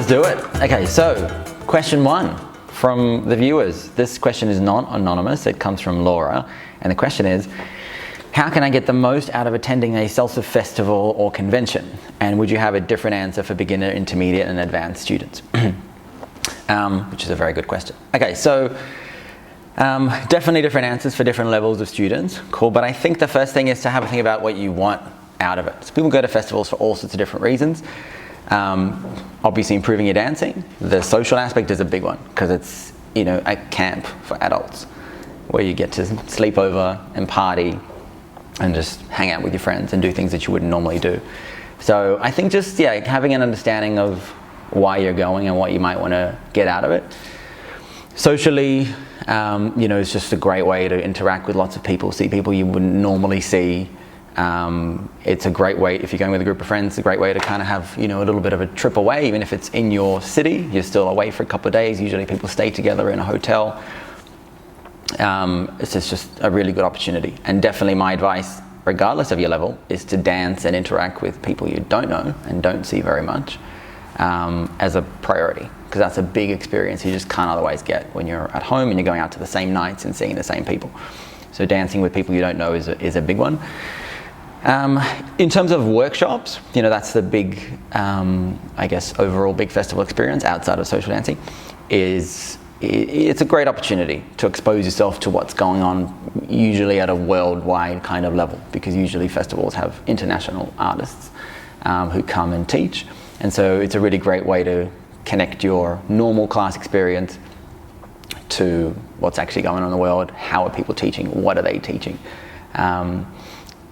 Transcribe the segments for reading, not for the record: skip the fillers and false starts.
Let's do it. Okay, so question 1 from the viewers. This question is not anonymous, it comes from Laura, and the question is, how can I get the most out of attending a salsa festival or convention? And would you have a different answer for beginner, intermediate, and advanced students? Which is a very good question. Okay, so definitely different answers for different levels of students. Cool, but I think the first thing is to have a think about what you want out of it. So people go to festivals for all sorts of different reasons. Obviously improving your dancing. The social aspect is a big one because it's, you know, a camp for adults where you get to sleep over and party and just hang out with your friends and do things that you wouldn't normally do. So I think just, yeah, having an understanding of why you're going and what you might want to get out of it. Socially, you know, it's just a great way to interact with lots of people, see people you wouldn't normally see. It's a great way, if you're going with a group of friends, it's a great way to kind of have, you know, a little bit of a trip away. Even if it's in your city, you're still away for a couple of days. Usually people stay together in a hotel. It's just a really good opportunity. And definitely my advice, regardless of your level, is to dance and interact with people you don't know and don't see very much as a priority, because that's a big experience you just can't otherwise get when you're at home and you're going out to the same nights and seeing the same people. So dancing with people you don't know is a big one. In terms of workshops, you know, that's the big, I guess, overall big festival experience outside of social dancing. It's a great opportunity to expose yourself to what's going on, usually at a worldwide kind of level, because usually festivals have international artists who come and teach. And so it's a really great way to connect your normal class experience to what's actually going on in the world. How are people teaching? What are they teaching?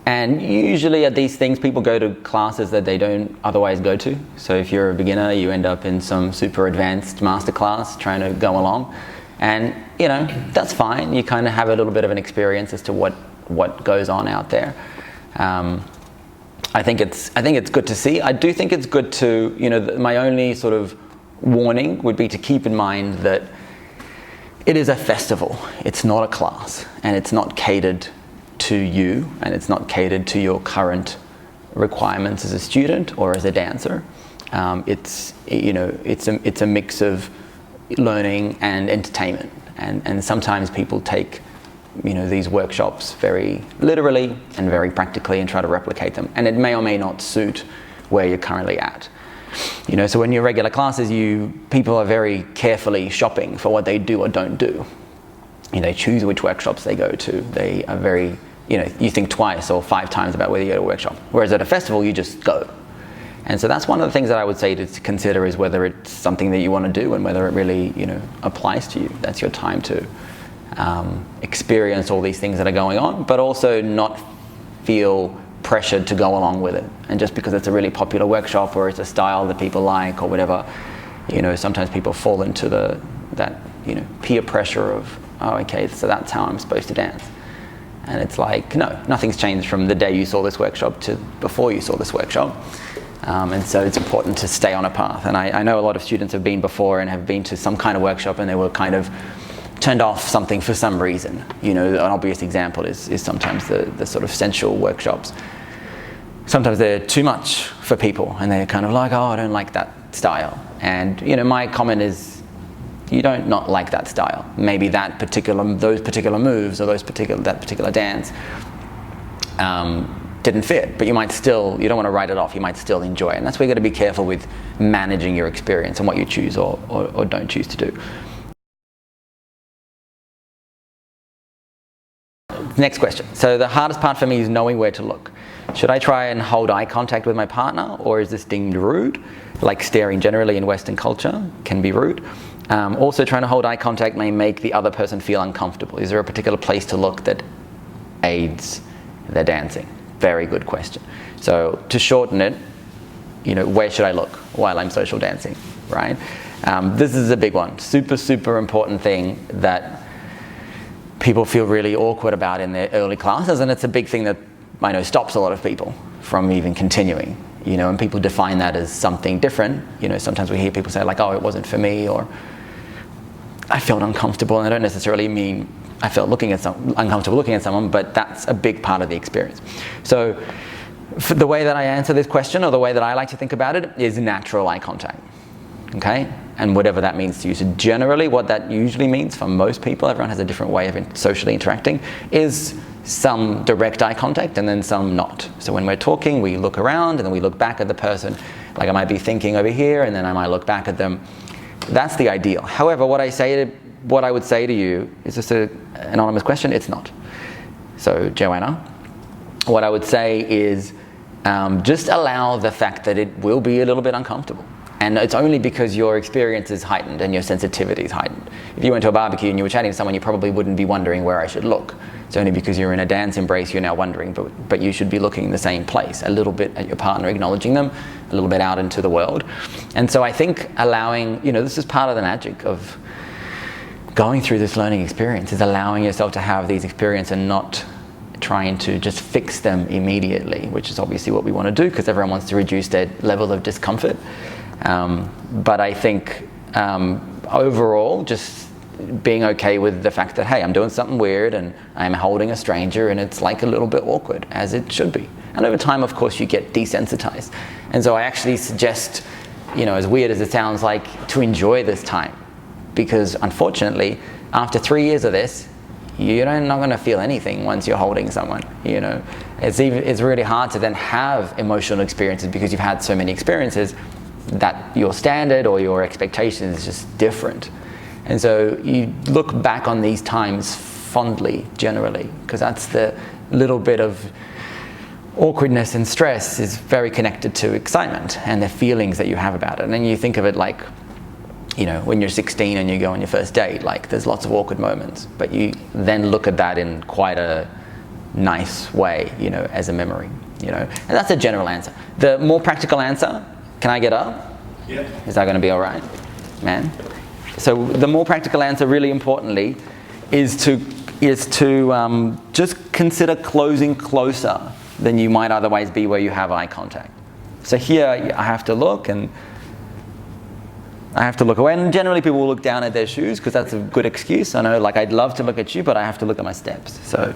And usually at these things, people go to classes that they don't otherwise go to. So if you're a beginner, you end up in some super advanced masterclass trying to go along. And, you know, that's fine. You kind of have a little bit of an experience as to what goes on out there. I think it's good to see. I do think it's good to, you know, my only sort of warning would be to keep in mind that it is a festival. It's not a class, and it's not catered to you, and it's not catered to your current requirements as a student or as a dancer. It's, you know, it's a mix of learning and entertainment, and sometimes people take, you know, these workshops very literally and very practically and try to replicate them, and it may or may not suit where you're currently at. You know, so in your regular classes, people are very carefully shopping for what they do or don't do. You know, they choose which workshops they go to. They are very, you know, you think twice or 5 times about whether you go to a workshop. Whereas at a festival, you just go. And so that's one of the things that I would say to consider, is whether it's something that you want to do and whether it really, you know, applies to you. That's your time to experience all these things that are going on, but also not feel pressured to go along with it. And just because it's a really popular workshop or it's a style that people like or whatever, you know, sometimes people fall into that, you know, peer pressure of, oh, okay, so that's how I'm supposed to dance. And it's like, no, nothing's changed from the day you saw this workshop to before you saw this workshop. And so it's important to stay on a path. And I know a lot of students have been before and have been to some kind of workshop and they were kind of turned off something for some reason. You know, an obvious example is sometimes the sort of sensual workshops. Sometimes they're too much for people and they're kind of like, oh, I don't like that style. And, you know, my comment is, you don't not like that style. Maybe those particular moves or that particular dance didn't fit, but you don't want to write it off. You might still enjoy it. And that's where you got to be careful with managing your experience and what you choose or don't choose to do. Next question. So the hardest part for me is knowing where to look. Should I try and hold eye contact with my partner, or is this deemed rude? Like staring generally in Western culture can be rude. Also, trying to hold eye contact may make the other person feel uncomfortable. Is there a particular place to look that aids their dancing? Very good question. So to shorten it, you know, where should I look while I'm social dancing, right? This is a big one. Super, super important thing that people feel really awkward about in their early classes, and it's a big thing that I know stops a lot of people from even continuing. You know, and people define that as something different. You know, sometimes we hear people say like, oh, it wasn't for me, or I felt uncomfortable, and I don't necessarily mean I felt uncomfortable looking at someone, but that's a big part of the experience. So the way that I answer this question, or the way that I like to think about it, is natural eye contact. okay? And whatever that means to you. So generally what that usually means for most people, everyone has a different way of socially interacting, is some direct eye contact and then some not. So when we're talking, we look around and then we look back at the person. Like I might be thinking over here and then I might look back at them. That's the ideal. However, what I would say to you, is this an anonymous question? It's not. So Joanna, what I would say is just allow the fact that it will be a little bit uncomfortable. And it's only because your experience is heightened and your sensitivity is heightened. If you went to a barbecue and you were chatting to someone, you probably wouldn't be wondering where I should look. It's only because you're in a dance embrace you're now wondering, but you should be looking in the same place, a little bit at your partner, acknowledging them, a little bit out into the world. And so I think allowing, this is part of the magic of going through this learning experience, is allowing yourself to have these experiences and not trying to just fix them immediately, which is obviously what we want to do because everyone wants to reduce their level of discomfort. But I think overall, just being okay with the fact that, hey, I'm doing something weird and I'm holding a stranger and it's like a little bit awkward, as it should be. And over time, of course, you get desensitized. And so I actually suggest, as weird as it sounds like, to enjoy this time. Because unfortunately, after 3 years of this, you're not going to feel anything once you're holding someone. It's really hard to then have emotional experiences because you've had so many experiences that your standard or your expectation is just different. And so you look back on these times fondly, generally, because that's the little bit of awkwardness and stress is very connected to excitement and the feelings that you have about it. And then you think of it like, when you're 16 and you go on your first date, like there's lots of awkward moments, but you then look at that in quite a nice way, as a memory, and that's a general answer. The more practical answer, can I get up? Yeah. Is that going to be all right, man? So the more practical answer, really importantly, is to just consider closing closer than you might otherwise be where you have eye contact. So here I have to look and I have to look away, and generally people will look down at their shoes because that's a good excuse. I know, I'd love to look at you, but I have to look at my steps. So,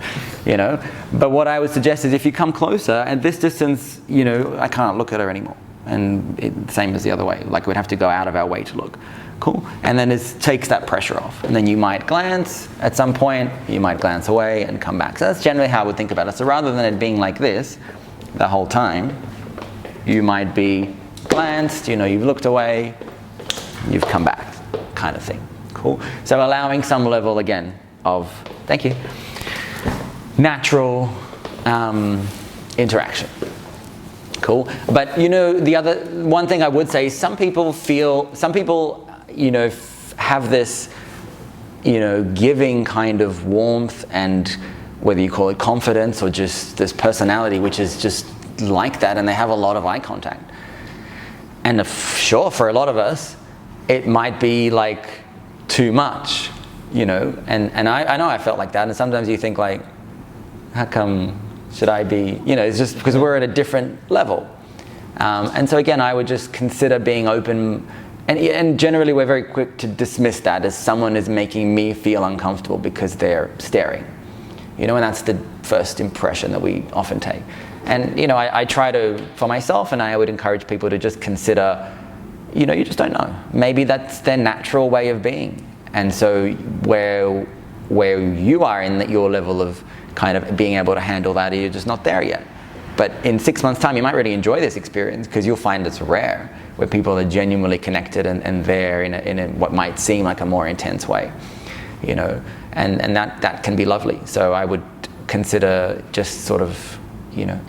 But what I would suggest is if you come closer, at this distance, I can't look at her anymore. And same as the other way. We'd have to go out of our way to look. Cool. And then it takes that pressure off. And then you might glance at some point, you might glance away and come back. So that's generally how I would think about it. So rather than it being like this the whole time, you might be glanced, you've looked away, you've come back, kind of thing. Cool. So allowing some level, again, of, thank you, natural interaction. Cool. But the other one thing I would say is some people have this giving kind of warmth, and whether you call it confidence or just this personality which is just like that, and they have a lot of eye contact. And sure, for a lot of us it might be too much, and I know I felt like that, and sometimes you think how come should I be, it's just because we're at a different level. And so again, I would just consider being open, and generally we're very quick to dismiss that as someone is making me feel uncomfortable because they're staring, and that's the first impression that we often take. And, I try to, for myself, and I would encourage people to just consider, you just don't know. Maybe that's their natural way of being. And so where you are in your level of kind of being able to handle that, you're just not there yet. But in 6 months' time, you might really enjoy this experience because you'll find it's rare, where people are genuinely connected and there in a what might seem like a more intense way, and that can be lovely. So I would consider just sort of,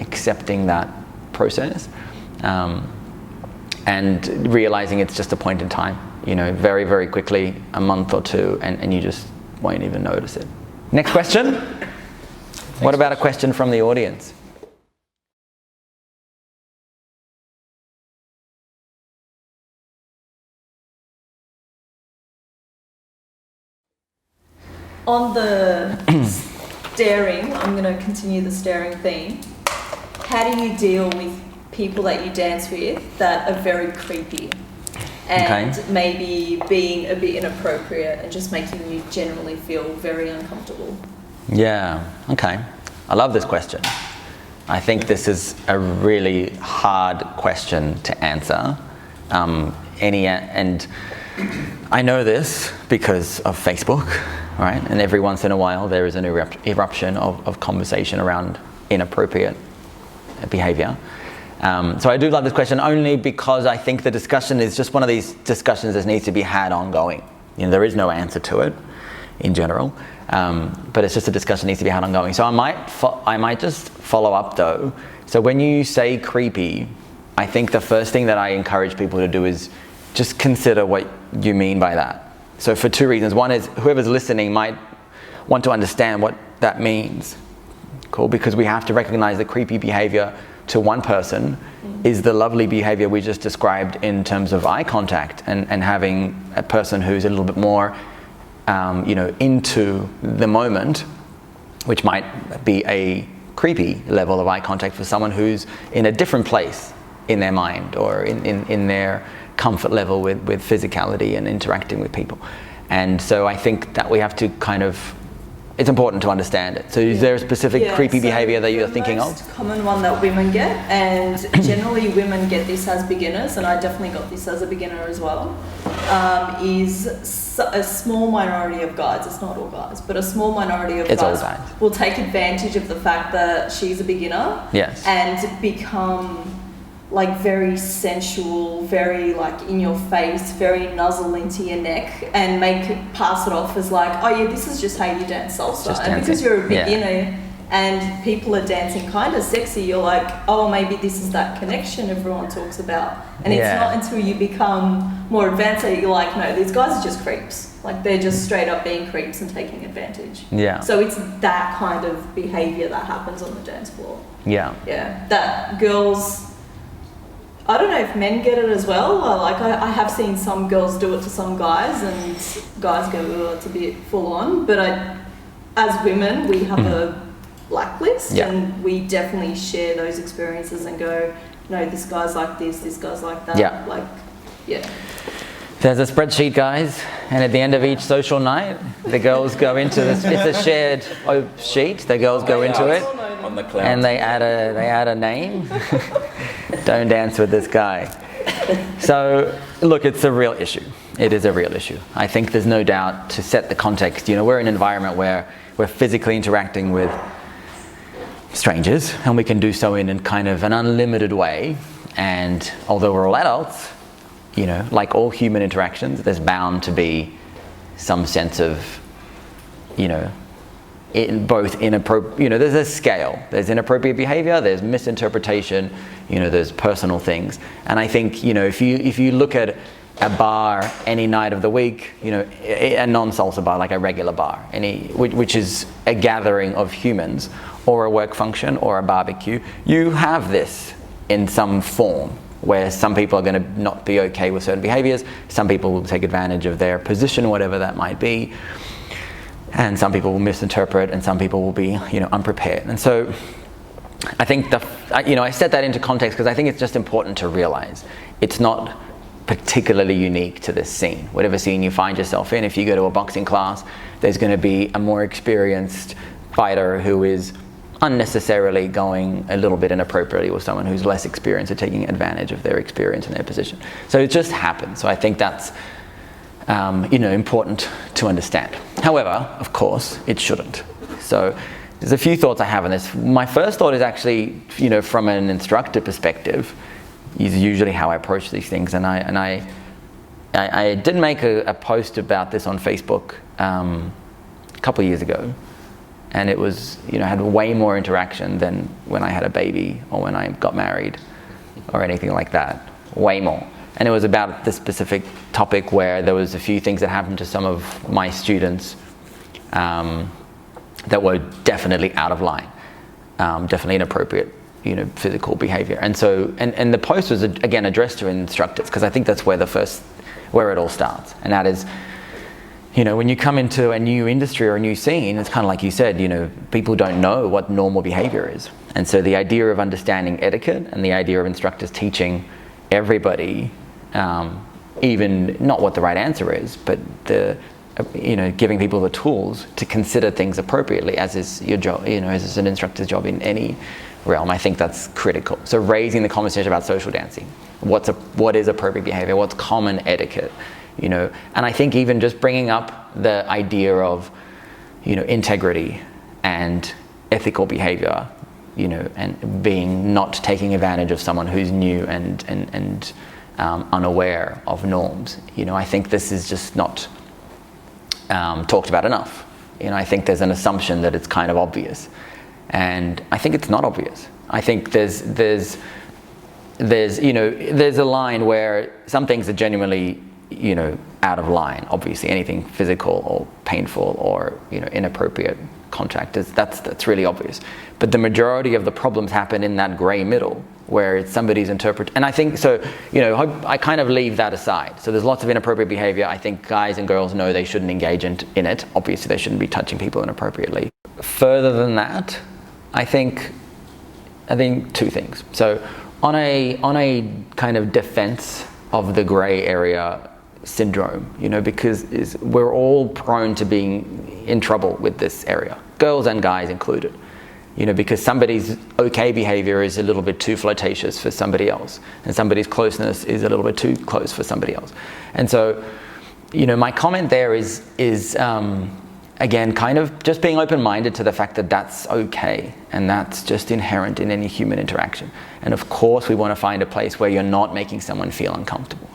accepting that process, and realizing it's just a point in time, very, very quickly, a month or two, and you just won't even notice it. Next question. What about a question from the audience? On the staring, I'm going to continue the staring theme. How do you deal with people that you dance with that are very creepy and maybe being a bit inappropriate and just making you generally feel very uncomfortable? Yeah, okay. I love this question. I think this is a really hard question to answer And I know this because of Facebook, right? And every once in a while there is an eruption of conversation around inappropriate behavior. So I do love this question only because I think the discussion is just one of these discussions that needs to be had ongoing. There is no answer to it in general, but it's just a discussion that needs to be had ongoing. So I might just follow up though. So when you say creepy, I think the first thing that I encourage people to do is just consider what you mean by that. So for two reasons. One is whoever's listening might want to understand what that means. Cool, because we have to recognize the creepy behavior to one person is the lovely behavior we just described in terms of eye contact and having a person who's a little bit more into the moment, which might be a creepy level of eye contact for someone who's in a different place in their mind or in their comfort level with physicality and interacting with people. And so I think that we have to it's important to understand it. So is there a specific creepy behavior that you're thinking of? The most common one that women get, and generally women get this as beginners, and I definitely got this as a beginner as well, is a small minority of guys, it's not all guys, but a small minority of guys will take advantage of the fact that she's a beginner and become very sensual, very in your face, very nuzzle into your neck, and pass it off as oh yeah, this is just how you dance salsa. And because you're a beginner and people are dancing kind of sexy, you're oh, maybe this is that connection everyone talks about. And it's not until you become more advanced that you're no, these guys are just creeps. They're just straight up being creeps and taking advantage. Yeah. So it's that kind of behavior that happens on the dance floor. Yeah. Yeah. That girls, I don't know if men get it as well. I have seen some girls do it to some guys, and guys go, oh, it's a bit full on. But as women, we have a blacklist, and we definitely share those experiences and go, no, this guy's like this guy's like that. There's a spreadsheet, guys, and at the end of each social night, the girls go into this. It's a shared sheet. The girls go into it, on the cloud, and they add a name. Don't dance with this guy. So, look, it's a real issue. It is a real issue. I think there's no doubt, to set the context. We're in an environment where we're physically interacting with strangers, and we can do so in kind of an unlimited way. And although we're all adults, like all human interactions, there's bound to be some sense of, both inappropriate, there's a scale. There's inappropriate behavior, there's misinterpretation, there's personal things. And I think, if you look at a bar any night of the week, a non-salsa bar, like a regular bar, which is a gathering of humans, or a work function, or a barbecue, you have this in some form, where some people are going to not be okay with certain behaviors, some people will take advantage of their position, whatever that might be, and some people will misinterpret, and some people will be, unprepared. And so I think I set that into context because I think it's just important to realize it's not particularly unique to this scene. Whatever scene you find yourself in, if you go to a boxing class, there's going to be a more experienced fighter who is unnecessarily going a little bit inappropriately with someone who's less experienced at taking advantage of their experience and their position. So it just happens. So I think that's important to understand. However, of course, it shouldn't. So there's a few thoughts I have on this. My first thought is actually, from an instructor perspective, is usually how I approach these things. And I did make a post about this on Facebook a couple of years ago. And it was, had way more interaction than when I had a baby or when I got married or anything like that. Way more. And it was about this specific topic where there was a few things that happened to some of my students that were definitely out of line, definitely inappropriate, physical behavior. And so, and the post was again addressed to instructors because I think that's where it all starts. And that is, when you come into a new industry or a new scene, it's kind of like you said, people don't know what normal behavior is. And so the idea of understanding etiquette and the idea of instructors teaching everybody, even not what the right answer is, but giving people the tools to consider things appropriately, as is your job, as is an instructor's job in any realm. I think that's critical. So raising the conversation about social dancing, what is appropriate behavior, what's common etiquette, and I think even just bringing up the idea of, integrity and ethical behavior, and not taking advantage of someone who's new and unaware of norms. I think this is just not talked about enough. I think there's an assumption that it's kind of obvious, and I think it's not obvious. I think there's a line where some things are genuinely, out of line. Obviously, anything physical or painful or inappropriate contact that's really obvious. But the majority of the problems happen in that grey middle, where it's somebody's interpret. And I think so. I kind of leave that aside. So there's lots of inappropriate behavior. I think guys and girls know they shouldn't engage in it. Obviously, they shouldn't be touching people inappropriately. Further than that, I think two things. So on a kind of defense of the grey area syndrome, because we're all prone to being in trouble with this area, girls and guys included, because somebody's okay behavior is a little bit too flirtatious for somebody else, and somebody's closeness is a little bit too close for somebody else. And so, my comment there is again, kind of just being open-minded to the fact that that's okay, and that's just inherent in any human interaction. And of course, we want to find a place where you're not making someone feel uncomfortable.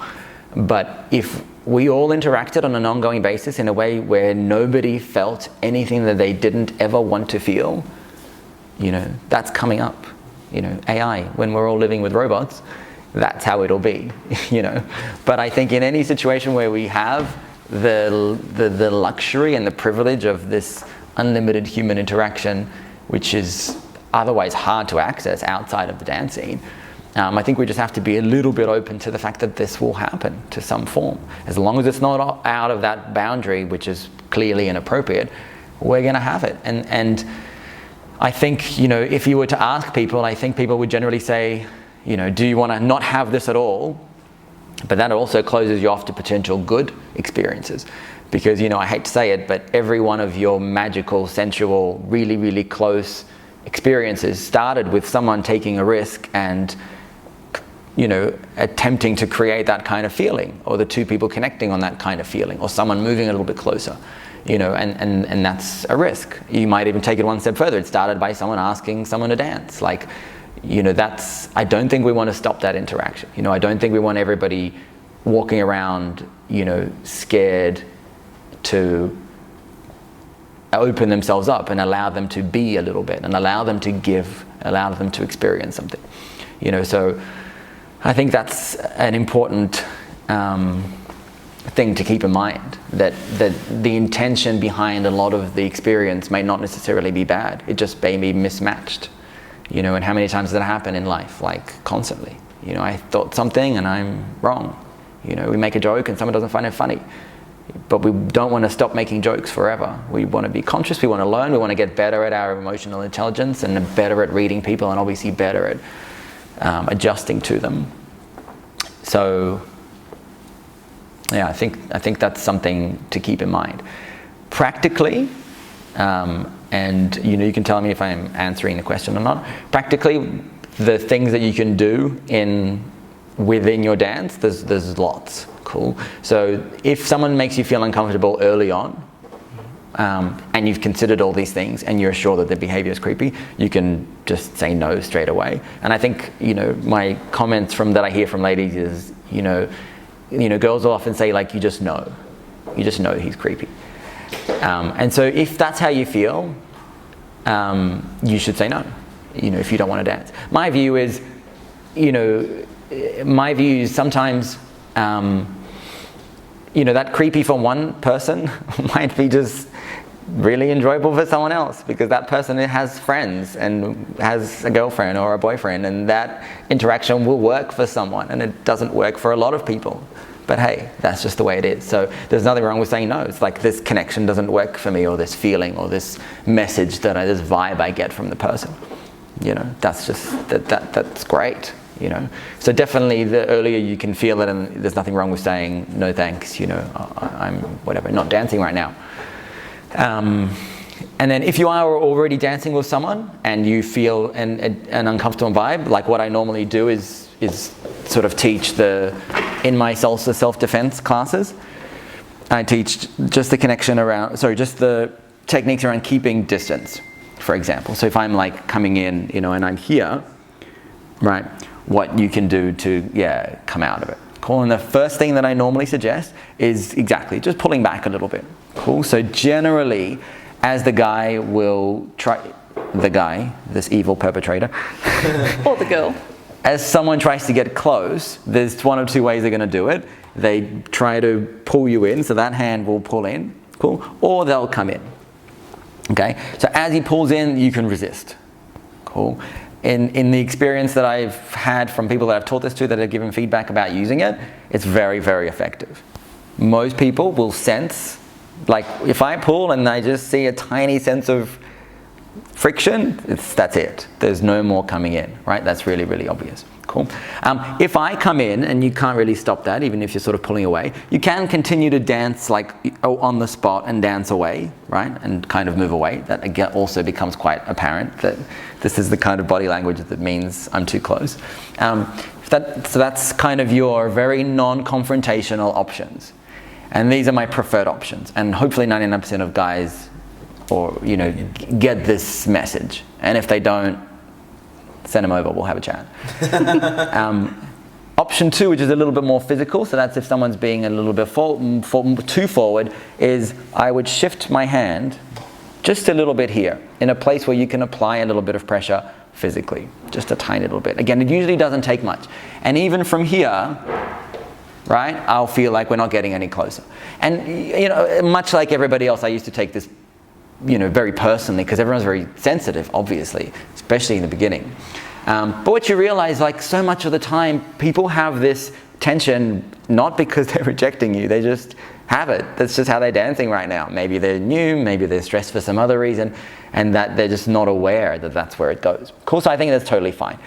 But if we all interacted on an ongoing basis in a way where nobody felt anything that they didn't ever want to feel, that's coming up. AI, when we're all living with robots, that's how it'll be, But I think in any situation where we have the luxury and the privilege of this unlimited human interaction, which is otherwise hard to access outside of the dance scene, I think we just have to be a little bit open to the fact that this will happen to some form. As long as it's not out of that boundary, which is clearly inappropriate, we're going to have it. And I think, if you were to ask people, I think people would generally say, do you want to not have this at all? But that also closes you off to potential good experiences. Because, I hate to say it, but every one of your magical, sensual, really, really close experiences started with someone taking a risk and attempting to create that kind of feeling, or the two people connecting on that kind of feeling, or someone moving a little bit closer, and that's a risk. You might even take it one step further. It started by someone asking someone to dance. I don't think we want to stop that interaction. I don't think we want everybody walking around, scared to open themselves up and allow them to be a little bit, and allow them to give, allow them to experience something. So I think that's an important thing to keep in mind, that the intention behind a lot of the experience may not necessarily be bad. It just may be mismatched. And how many times does that happen in life? Constantly. I thought something and I'm wrong. We make a joke and someone doesn't find it funny. But we don't want to stop making jokes forever. We want to be conscious, we want to learn, we want to get better at our emotional intelligence, and better at reading people, and obviously better at adjusting to them. So, yeah, I think that's something to keep in mind. Practically, and you can tell me if I'm answering the question or not. Practically, the things that you can do within your dance, there's lots. Cool. So if someone makes you feel uncomfortable early on, and you've considered all these things and you're sure that the behavior is creepy, you can just say no straight away. And I think, my comments that I hear from ladies is, girls will often say, you just know he's creepy. And so if that's how you feel, you should say no, if you don't want to dance. My view is sometimes, that creepy for one person might be just really enjoyable for someone else, because that person has friends and has a girlfriend or a boyfriend, and that interaction will work for someone, and it doesn't work for a lot of people. But hey, that's just the way it is. So there's nothing wrong with saying no. It's this connection doesn't work for me, or this feeling, or this message this vibe I get from the person. That's just that's great. So definitely the earlier you can feel it, and there's nothing wrong with saying no thanks, I'm not dancing right now. And then if you are already dancing with someone and you feel an uncomfortable vibe, what I normally do is sort of teach in my salsa self-defense classes, I teach just the connection around, just the techniques around keeping distance, for example. So if I'm like coming in, and I'm here, right, what you can do to, come out of it. Cool, and the first thing that I normally suggest is exactly just pulling back a little bit. Cool, so generally, as the guy will try, this evil perpetrator, or the girl, as someone tries to get close, there's one of two ways they're going to do it. They try to pull you in, so that hand will pull in, cool, or they'll come in. Okay, so as he pulls in, you can resist. Cool. In the experience that I've had from people that I've taught this to that have given feedback about using it, it's very, very effective. Most people will sense, like if I pull and I just see a tiny sense of friction, that's it. There's no more coming in, right? That's really, really obvious. Cool. If I come in and you can't really stop that, even if you're sort of pulling away, you can continue to dance like on the spot and dance away, right? And kind of move away. That again also becomes quite apparent that this is the kind of body language that means I'm too close. So that's kind of your very non-confrontational options. And these are my preferred options. And hopefully 99% of guys get this message. And if they don't, send them over, we'll have a chat. Option 2, which is a little bit more physical, so that's if someone's being a little bit too forward, is I would shift my hand just a little bit here, in a place where you can apply a little bit of pressure physically, just a tiny little bit. Again, it usually doesn't take much. And even from here, right, I'll feel like we're not getting any closer. And, much like everybody else, I used to take this very personally, because everyone's very sensitive, obviously, especially in the beginning. But what you realize, like so much of the time, people have this tension not because they're rejecting you, they just have it. That's just how they're dancing right now. Maybe they're new, maybe they're stressed for some other reason, and that they're just not aware that that's where it goes. Of course, I think that's totally fine.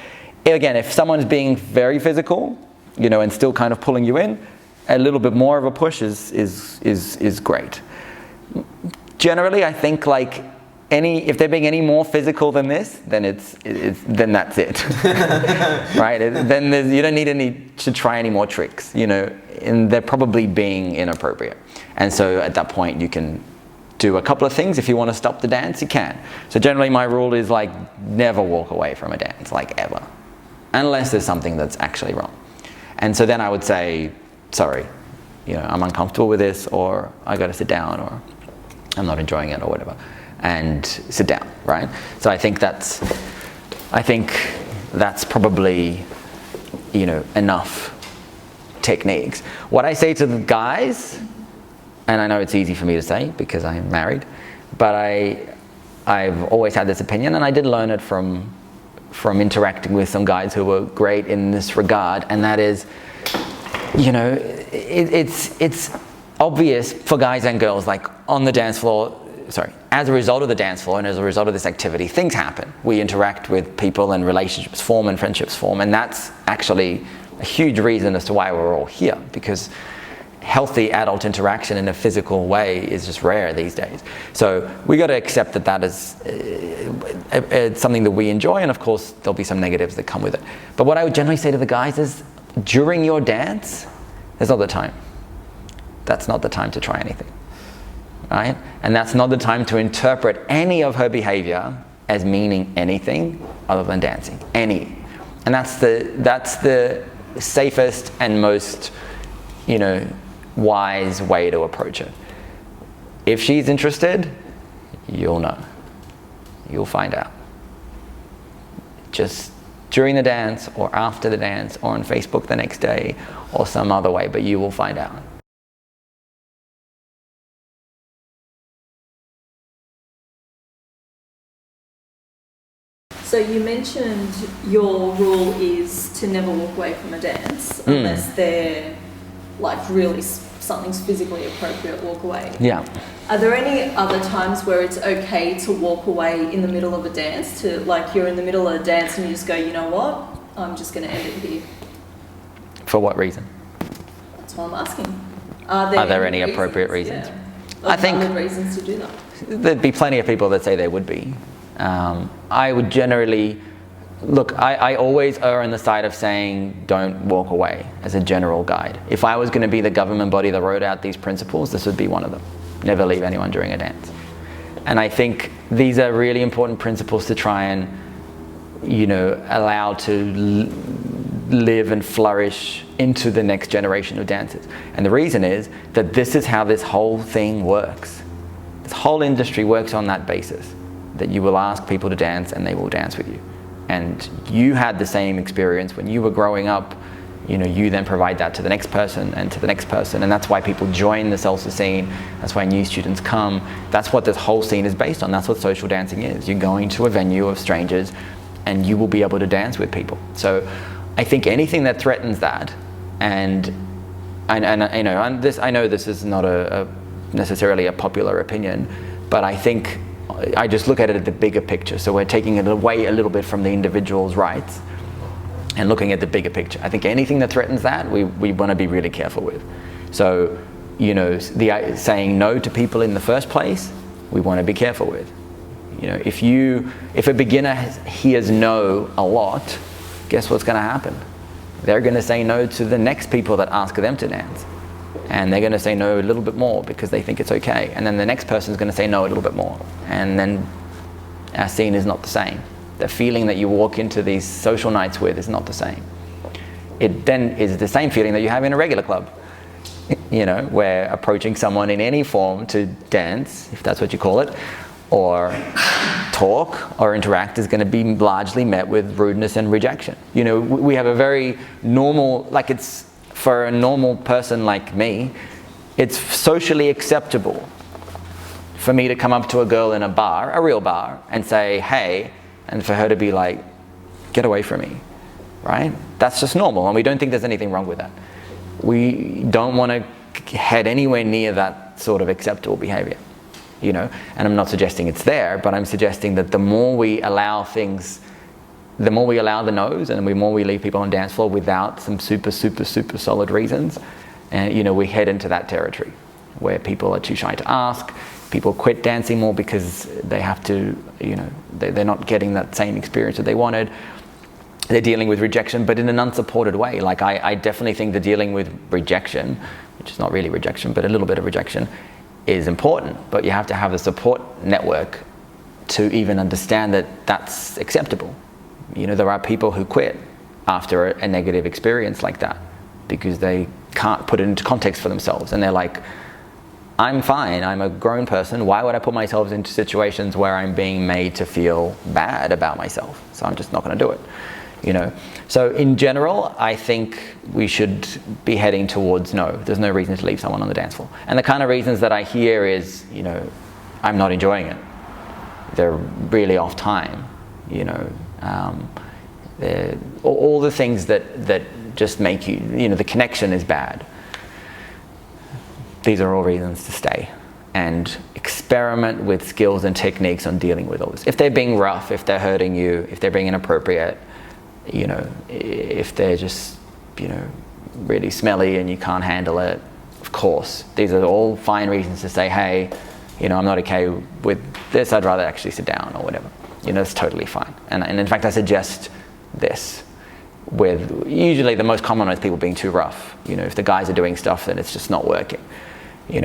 Again, if someone's being very physical, and still kind of pulling you in, a little bit more of a push is great. Generally, I think like if they're being any more physical than this, then then that's it, right? Then you don't need to try any more tricks, and they're probably being inappropriate. And so at that point, you can do a couple of things. If you want to stop the dance, you can. So generally, my rule is like never walk away from a dance, like ever, unless there's something that's actually wrong. And so then I would say, sorry, I'm uncomfortable with this, or I got to sit down, or I'm not enjoying it, or whatever, and sit down, right? So I think that's probably, enough techniques. What I say to the guys, and I know it's easy for me to say because I'm married, but I've always had this opinion, and I did learn it from interacting with some guys who were great in this regard, and that is, it's obvious for guys and girls, like on the dance floor, as a result of the dance floor and as a result of this activity, things happen. We interact with people and relationships form and friendships form, and that's actually a huge reason as to why we're all here, because healthy adult interaction in a physical way is just rare these days. So we got to accept that is it's something that we enjoy, and of course there'll be some negatives that come with it. But what I would generally say to the guys is, during your dance, there's not the time. That's not the time to try anything, right? And that's not the time to interpret any of her behavior as meaning anything other than dancing, any. And that's the safest and most, wise way to approach it. If she's interested, you'll know. You'll find out. Just during the dance, or after the dance, or on Facebook the next day, or some other way, but you will find out. So you mentioned your rule is to never walk away from a dance unless they're like really something's physically appropriate, walk away. Yeah. Are there any other times where it's okay to walk away in the middle of a dance, to like you're in the middle of a dance and you just go, you know what, I'm just going to end it here? For what reason? That's what I'm asking. Are there any appropriate reasons? Yeah. I think valid reasons to do that. There'd be plenty of people that say there would be. I would generally look, I always err on the side of saying don't walk away as a general guide. If I was going to be the government body that wrote out these principles, this would be one of them. Never leave anyone during a dance. And I think these are really important principles to try and, allow to live and flourish into the next generation of dancers. And the reason is that this is how this whole thing works. This whole industry works on that basis, that you will ask people to dance and they will dance with you. And you had the same experience when you were growing up. You then provide that to the next person and to the next person, and that's why people join the salsa scene. That's why new students come. That's what this whole scene is based on. That's what social dancing is. You're going to a venue of strangers and you will be able to dance with people. So I think anything that threatens that, and I know this is not necessarily a popular opinion, but I think I just look at it at the bigger picture. So we're taking it away a little bit from the individual's rights and looking at the bigger picture. I think anything that threatens that, we want to be really careful with. So, saying no to people in the first place, we want to be careful with. If a beginner hears no a lot, guess what's going to happen? They're going to say no to the next people that ask them to dance. And they're going to say no a little bit more because they think it's okay. And then the next person is going to say no a little bit more. And then our scene is not the same. The feeling that you walk into these social nights with is not the same. It then is the same feeling that you have in a regular club. Where approaching someone in any form to dance, if that's what you call it, or talk or interact is going to be largely met with rudeness and rejection. We have a very normal, it's for a normal person like me, it's socially acceptable for me to come up to a girl in a bar, a real bar, and say, hey, and for her to be like, get away from me, right? That's just normal, and we don't think there's anything wrong with that. We don't want to head anywhere near that sort of acceptable behavior, and I'm not suggesting it's there, but I'm suggesting that the more we allow things, the more we allow the no's, and the more we leave people on dance floor without some super, super, super solid reasons, and we head into that territory where people are too shy to ask. People quit dancing more because they have to, they're not getting that same experience that they wanted. They're dealing with rejection, but in an unsupported way. I definitely think the dealing with rejection, which is not really rejection, but a little bit of rejection, is important. But you have to have a support network to even understand that that's acceptable. There are people who quit after a negative experience like that because they can't put it into context for themselves. And they're like, I'm fine, I'm a grown person, why would I put myself into situations where I'm being made to feel bad about myself? So I'm just not going to do it. So in general, I think we should be heading towards no. There's no reason to leave someone on the dance floor. And the kind of reasons that I hear is, I'm not enjoying it. They're really off time, all the things that just make you, the connection is bad. These are all reasons to stay and experiment with skills and techniques on dealing with all this. If they're being rough, if they're hurting you, if they're being inappropriate, if they're just, really smelly and you can't handle it, of course, these are all fine reasons to say, hey, I'm not okay with this, I'd rather actually sit down or whatever. It's totally fine. And in fact, I suggest this with usually the most common is people being too rough. If the guys are doing stuff, then it's just not working. If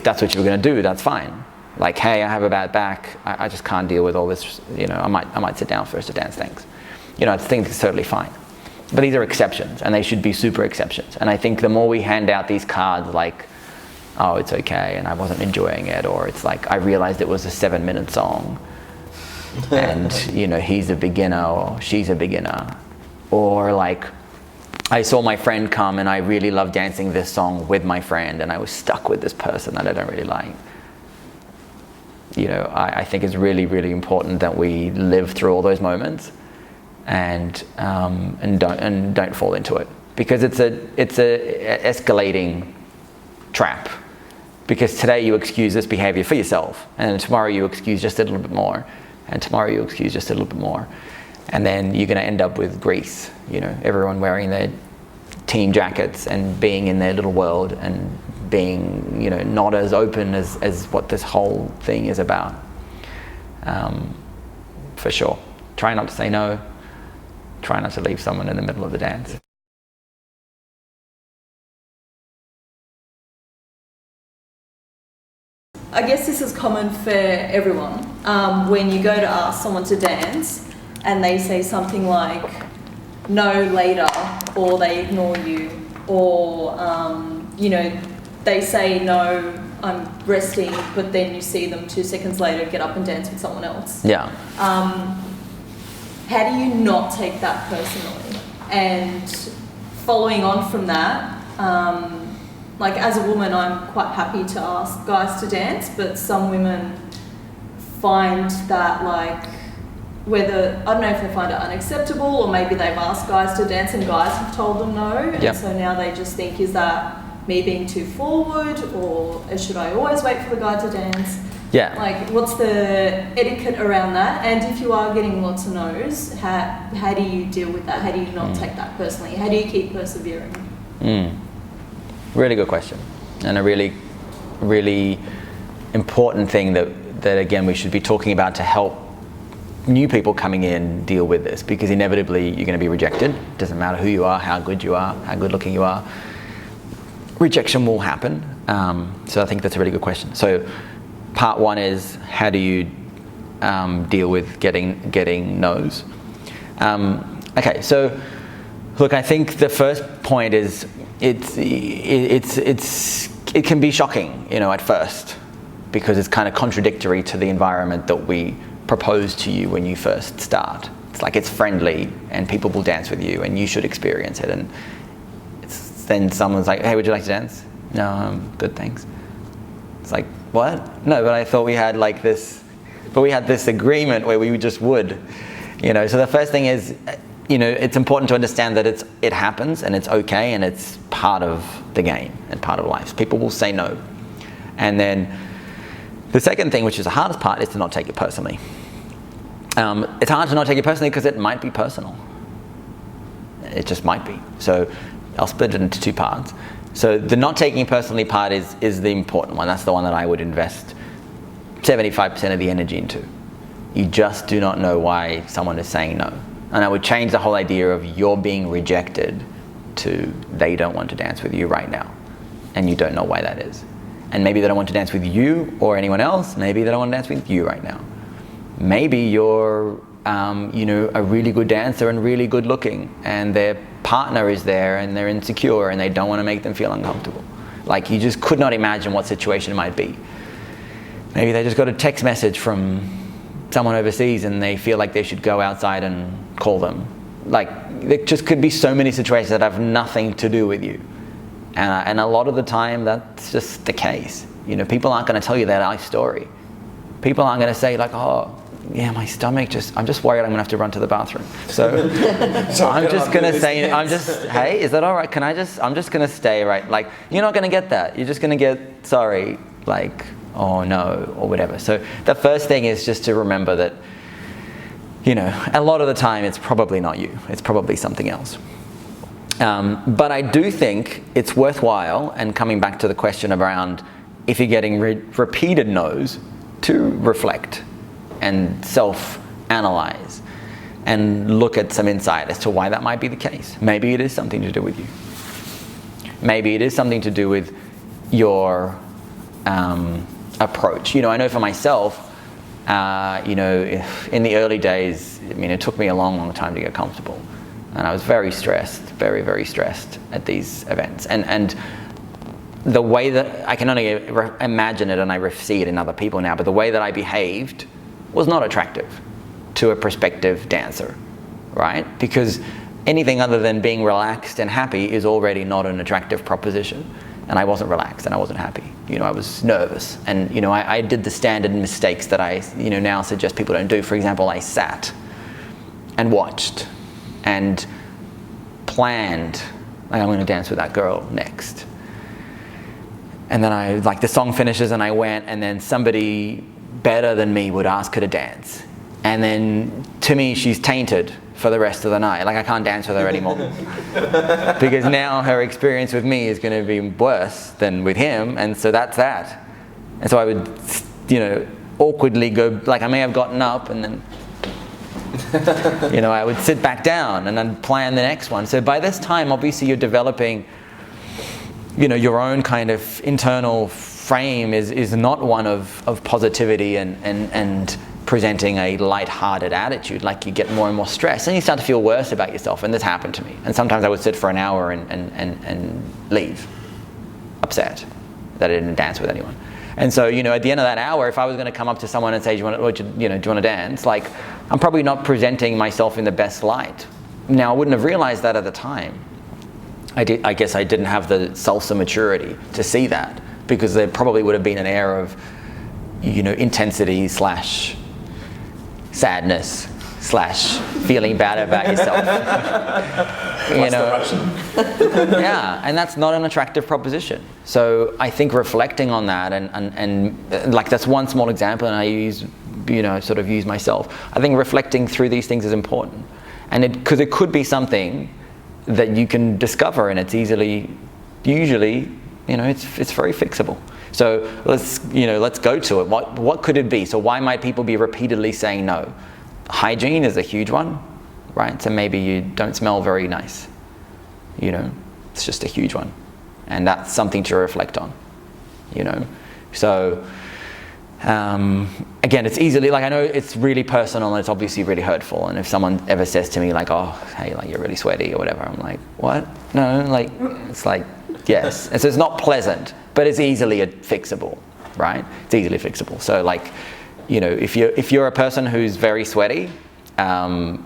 that's what you're going to do, that's fine. Like, hey, I have a bad back, I just can't deal with all this, I might sit down first to dance, thanks. I think it's totally fine. But these are exceptions, and they should be super exceptions. And I think the more we hand out these cards like, oh, it's okay, and I wasn't enjoying it, or it's like, I realized it was a 7-minute song, and he's a beginner or she's a beginner, or like, I saw my friend come and I really loved dancing this song with my friend and I was stuck with this person that I don't really like. I think it's really, really important that we live through all those moments and don't fall into it, because it's a escalating trap. Because today you excuse this behavior for yourself, and tomorrow you excuse just a little bit more, and tomorrow you excuse just a little bit more. And then you're going to end up with grease, everyone wearing their team jackets and being in their little world and being, not as open as what this whole thing is about. for sure. Try not to say no. Try not to leave someone in the middle of the dance. I guess this is common for everyone. When you go to ask someone to dance and they say something like, no, later, or they ignore you, or, they say, no, I'm resting, but then you see them 2 seconds later get up and dance with someone else. Yeah. How do you not take that personally? And following on from that, like as a woman, I'm quite happy to ask guys to dance, but some women find that like, whether, I don't know if they find it unacceptable, or maybe they've asked guys to dance and guys have told them no, and so now they just think, is that me being too forward, or should I always wait for the guy to dance? Yeah. Like, what's the etiquette around that? And if you are getting lots of no's, how do you deal with that? How do you not take that personally? How do you keep persevering? Really good question, and a really, really important thing that again we should be talking about to help new people coming in deal with this, because inevitably you're going to be rejected. Doesn't matter who you are, how good you are, how good looking you are. Rejection will happen. So I think that's a really good question. So part one is, how do you deal with getting no's? Okay, so look, I think the first point is it can be shocking, at first, because it's kind of contradictory to the environment that we propose to you when you first start. It's like it's friendly and people will dance with you and you should experience it, and then someone's like, hey, would you like to dance? No, I'm good, thanks. It's like, what? No, but I thought we had like this, but we had this agreement where we just would, So the first thing is, it's important to understand that it happens and it's okay and it's part of the game and part of life. People will say no. And then the second thing, which is the hardest part, is to not take it personally. It's hard to not take it personally because it might be personal. It just might be. So I'll split it into two parts. So the not taking it personally part is the important one. That's the one that I would invest 75% of the energy into. You just do not know why someone is saying no. And I would change the whole idea of you're being rejected to they don't want to dance with you right now. And you don't know why that is. And maybe they don't want to dance with you or anyone else. Maybe they don't want to dance with you right now. Maybe you're, a really good dancer and really good looking, and their partner is there and they're insecure and they don't want to make them feel uncomfortable. Like, you just could not imagine what situation it might be. Maybe they just got a text message from someone overseas and they feel like they should go outside and call them. Like, there just could be so many situations that have nothing to do with you. And a lot of the time, that's just the case. People aren't going to tell you their life story. People aren't going to say like, oh, yeah, my stomach I'm just worried I'm going to have to run to the bathroom. So, I'm just going to say, hey, is that all right? I'm just going to stay, right? Like, you're not going to get that. You're just going to get, sorry, like, oh no, or whatever. So the first thing is just to remember that, a lot of the time it's probably not you. It's probably something else. But I do think it's worthwhile, and coming back to the question around if you're getting repeated no's, to reflect and self-analyze and look at some insight as to why that might be the case. Maybe it is something to do with you. Maybe it is something to do with your approach. I know for myself, in the early days, it took me a long, long time to get comfortable. And I was very stressed, very, very stressed at these events. And the way that, I can only imagine it and I see it in other people now, but the way that I behaved was not attractive to a prospective dancer, right? Because anything other than being relaxed and happy is already not an attractive proposition. And I wasn't relaxed and I wasn't happy. I was nervous. And, I did the standard mistakes that I, now suggest people don't do. For example, I sat and watched and planned, like, I'm going to dance with that girl next. And then the song finishes and I went, and then somebody better than me would ask her to dance. And then to me, she's tainted for the rest of the night. Like, I can't dance with her anymore. Because now her experience with me is going to be worse than with him, and so that's that. And so I would, awkwardly go, like, I may have gotten up and then You know, I would sit back down and then plan the next one. So by this time, obviously you're developing, you know, your own kind of internal frame is not one of positivity and presenting a light-hearted attitude. Like, you get more and more stressed and you start to feel worse about yourself. And this happened to me. And sometimes I would sit for an hour and leave, upset that I didn't dance with anyone. And so, you know, at the end of that hour, if I was going to come up to someone and say, do you want to dance? Like, I'm probably not presenting myself in the best light. Now, I wouldn't have realized that at the time. I guess I didn't have the salsa maturity to see that, because there probably would have been an air of, you know, intensity / sadness / feeling bad about yourself. You know, yeah, and that's not an attractive proposition. So I think reflecting on that and like, that's one small example, and I use, you know, sort of use myself. I think reflecting through these things is important, and because it could be something that you can discover, and it's usually, you know, it's very fixable. So let's go to it. What could it be? So why might people be repeatedly saying no? Hygiene is a huge one, right? So maybe you don't smell very nice. You know, it's just a huge one, and that's something to reflect on. You know, so again, it's easily, like, I know it's really personal and it's obviously really hurtful. And if someone ever says to me like, "Oh, hey, like, you're really sweaty" or whatever, I'm like, "What? No, like," it's like, yes. And so it's not pleasant, but it's easily fixable, right? It's easily fixable. So, like, you know, if you're a person who's very sweaty, a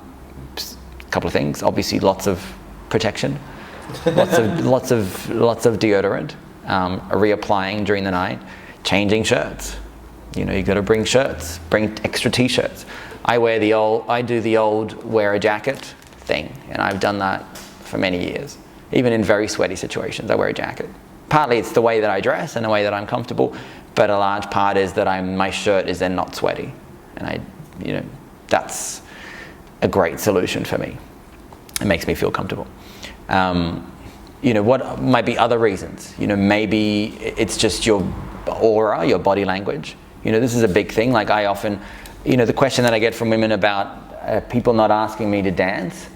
couple of things. Obviously, lots of protection, lots of deodorant, reapplying during the night, changing shirts. You know, you got to bring shirts, bring extra t-shirts. I do the old wear a jacket thing, and I've done that for many years. Even in very sweaty situations, I wear a jacket. Partly it's the way that I dress and the way that I'm comfortable, but a large part is that my shirt is then not sweaty, and you know, that's a great solution for me. It makes me feel comfortable. You know, what might be other reasons? You know, maybe it's just your aura, your body language. You know, this is a big thing. Like, I often, you know, the question that I get from women about people not asking me to dance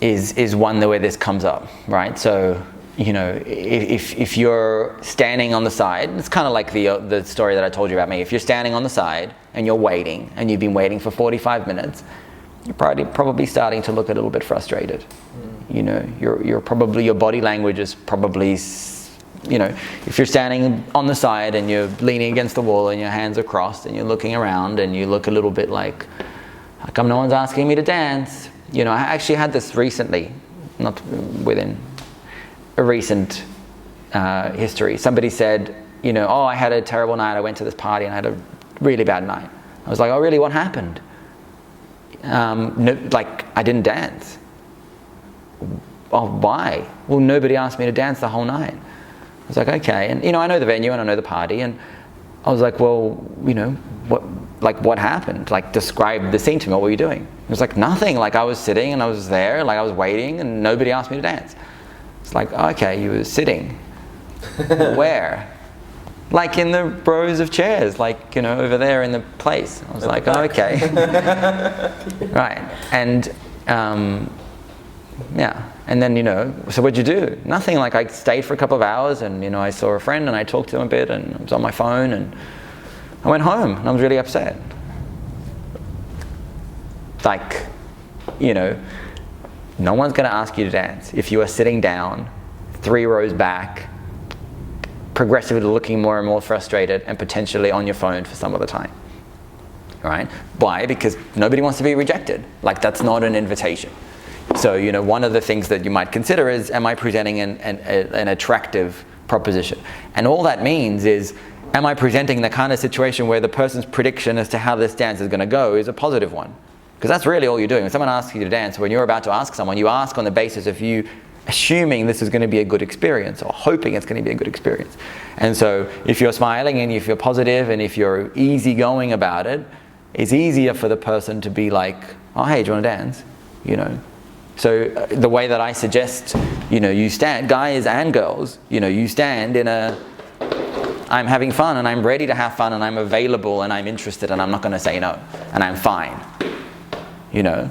is one where this comes up, right? So, you know, if you're standing on the side, it's kind of like the story that I told you about me. If you're standing on the side and you're waiting, and you've been waiting for 45 minutes, you're probably starting to look a little bit frustrated. You know, your body language is probably, you know, if you're standing on the side and you're leaning against the wall and your hands are crossed and you're looking around and you look a little bit like, how come no one's asking me to dance? You know, I actually had this recently, not within a recent history. Somebody said, you know, "Oh, I had a terrible night. I went to this party and I had a really bad night." I was like, "Oh, really? What happened?" No, like, I didn't dance. Oh, why? Well, nobody asked me to dance the whole night. I was like, okay. And, you know, I know the venue and I know the party, and I was like, well, you know, what happened? Like, describe the scene to me. What were you doing? It was like, nothing. Like, I was sitting and I was there, like, I was waiting, and nobody asked me to dance. It's like, okay, you were sitting. Where? Like, in the rows of chairs, like, you know, over there in the place. I was like, oh, okay. Right. And, yeah. And then, you know, so what'd you do? Nothing. Like, I stayed for a couple of hours, and, you know, I saw a friend and I talked to him a bit, and I was on my phone, and I went home and I was really upset. Like, you know, no one's going to ask you to dance if you are sitting down 3 rows back, progressively looking more and more frustrated, and potentially on your phone for some of the time. Right? Why? Because nobody wants to be rejected. Like, that's not an invitation. So, you know, one of the things that you might consider is, am I presenting an attractive proposition? And all that means is, am I presenting the kind of situation where the person's prediction as to how this dance is going to go is a positive one? Because that's really all you're doing. When someone asks you to dance, when you're about to ask someone, you ask on the basis of you assuming this is going to be a good experience, or hoping it's going to be a good experience. And so if you're smiling and if you're positive and if you're easygoing about it, it's easier for the person to be like, oh, hey, do you want to dance? You know. So the way that I suggest, you know, you stand, guys and girls, you know, you stand in a I'm having fun and I'm ready to have fun and I'm available and I'm interested and I'm not going to say no and I'm fine, you know.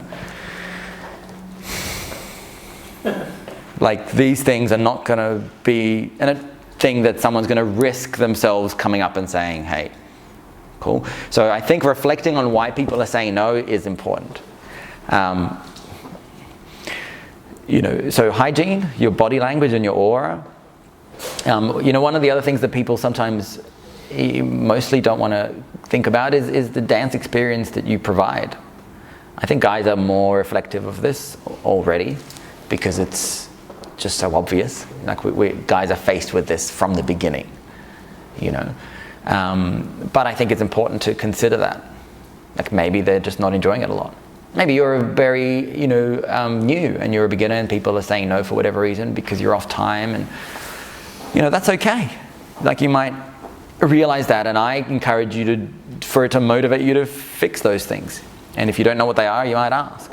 Like these things are not going to be a thing that someone's going to risk themselves coming up and saying, hey, cool. So I think reflecting on why people are saying no is important. You know, so hygiene, your body language and your aura. You know, one of the other things that people sometimes mostly don't want to think about is the dance experience that you provide. I think guys are more reflective of this already because it's just so obvious. Like guys are faced with this from the beginning, you know. But I think it's important to consider that. Like maybe they're just not enjoying it a lot. Maybe you're very, you know, new and you're a beginner and people are saying no for whatever reason because you're off time, and you know, that's okay. Like you might realize that, and I encourage you for it to motivate you to fix those things. And if you don't know what they are, you might ask,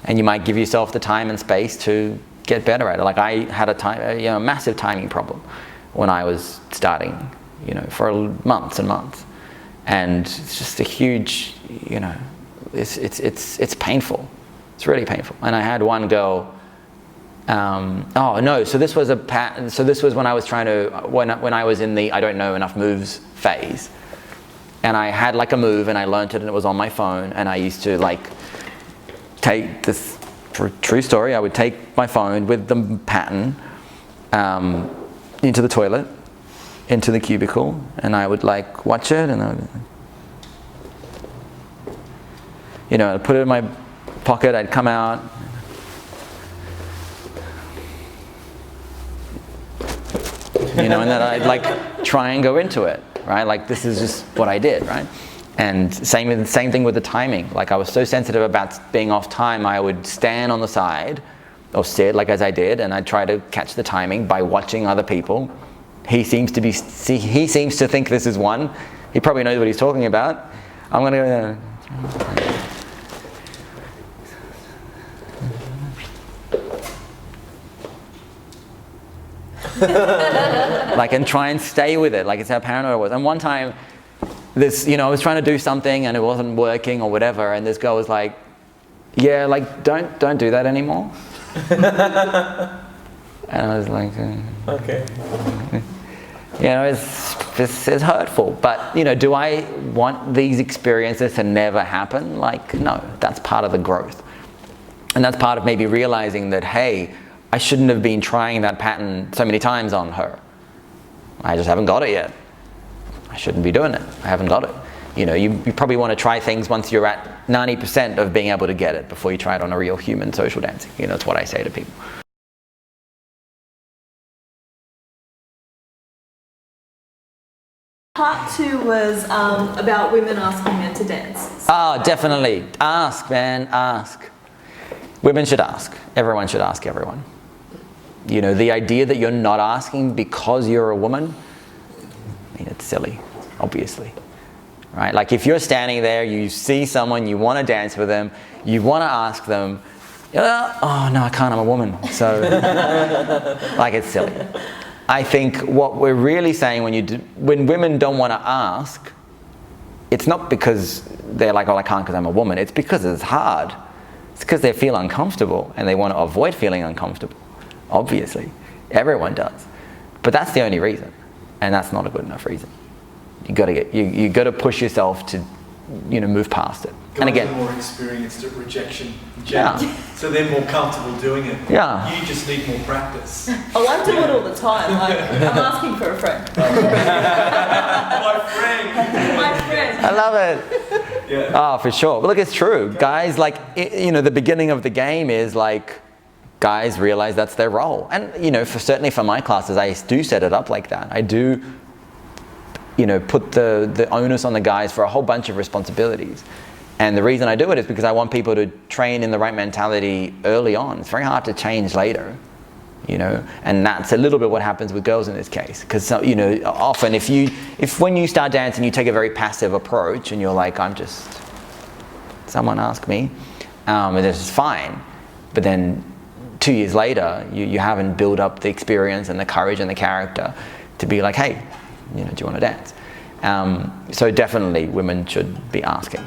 and you might give yourself the time and space to get better at it. Like I had a massive timing problem when I was starting, you know, for months and months, and it's just a huge, you know, it's painful. It's really painful. And I had one girl. So this was when I was trying to when I was in the I don't know enough moves phase, and I had like a move and I learnt it and it was on my phone, and I used to like take this true story. I would take my phone with the pattern into the toilet, into the cubicle, and I would like watch it, and I would, you know, I'd put it in my pocket. I'd come out. You know, and then I'd like try and go into it, right? Like this is just what I did, right? And same thing with the timing. Like I was so sensitive about being off time, I would stand on the side or sit like as I did, and I'd try to catch the timing by watching other people. He seems to think this is one. He probably knows what he's talking about. I'm gonna go. Like, and try and stay with it. Like, it's how paranoid I was. And one time, I was trying to do something and it wasn't working or whatever, and this girl was like, yeah, like, don't do that anymore. And I was like, okay. You know, it's hurtful. But, you know, do I want these experiences to never happen? Like, no, that's part of the growth. And that's part of maybe realizing that, hey, I shouldn't have been trying that pattern so many times on her. I just haven't got it yet. I shouldn't be doing it. I haven't got it. You know, you probably want to try things once you're at 90% of being able to get it before you try it on a real human social dancing. You know, that's what I say to people. Part 2 was about women asking men to dance. Oh, definitely. Ask, man, ask. Women should ask. Everyone should ask everyone. You know, the idea that you're not asking because you're a woman, I mean, it's silly, obviously. Right? Like if you're standing there, you see someone, you want to dance with them, you want to ask them, oh no, I can't, I'm a woman. So, like, it's silly. I think what we're really saying when women don't want to ask, it's not because they're like, oh, I can't because I'm a woman. It's because it's hard. It's because they feel uncomfortable and they want to avoid feeling uncomfortable. Obviously, everyone does. But that's the only reason, and that's not a good enough reason. You got to push yourself to, you know, move past it. Guys and again, are more experienced at rejection in general, so they're more comfortable doing it. Yeah. You just need more practice. Oh, I do it all the time. Like, I'm asking for a friend. My friend. My friend. I love it. Yeah. Oh, for sure. But look, it's true. Guys, like, you know, the beginning of the game is like, guys realize that's their role. And, you know, certainly for my classes, I do set it up like that. I do, you know, put the onus on the guys for a whole bunch of responsibilities. And the reason I do it is because I want people to train in the right mentality early on. It's very hard to change later, you know, and that's a little bit what happens with girls in this case. Because, you know, often if when you start dancing, you take a very passive approach and you're like, someone ask me, and this is fine. But then 2 years later, you haven't built up the experience and the courage and the character to be like, hey, do you want to dance? So definitely women should be asking.